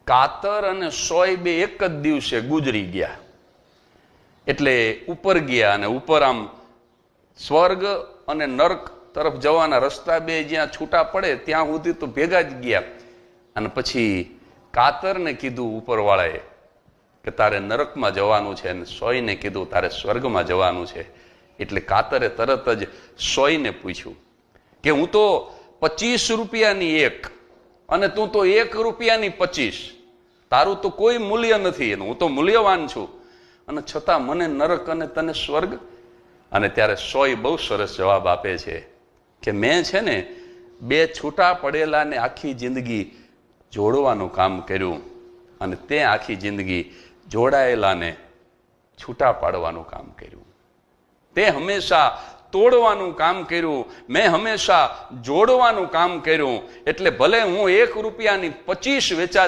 કાતર અને સોય બે એક જ દિવસે ગુજરી ગયા. એટલે ઉપર ગયા અને ઉપર આમ સ્વર્ગ અને નર્ક તરફ જવાના રસ્તા બે જ્યાં છૂટા પડે ત્યાં સુધી તો ભેગા જ ગયા. અને પછી કાતરને કીધું ઉપરવાળાએ કે તારે નરકમાં જવાનું છે, અને સોયને કીધું તારે સ્વર્ગમાં જવાનું છે. એટલે કાતરે તરત જ સોયને પૂછ્યું કે હું તો 25 રૂપિયાની એક અને તું તો 1 રૂપિયાની 25, તારું તો કોઈ મૂલ્ય નથી, હું તો મૂલ્યવાન છું, અને છતાં મને નરક અને તને સ્વર્ગ. અને ત્યારે સોય બહુ સરસ જવાબ આપે છે કે મેં છે ને બે છૂટા પડેલાને આખી જિંદગી જોડવાનું કામ કર્યું, અને તે આખી જિંદગી જોડાયેલાને છૂટા પાડવાનું કામ કર્યું. તે હંમેશા તોડવાનું કામ કર્યું, મેં હંમેશા જોડવાનું કામ કર્યું. એટલે ભલે હું 1 રૂપિયાની 25 વેચા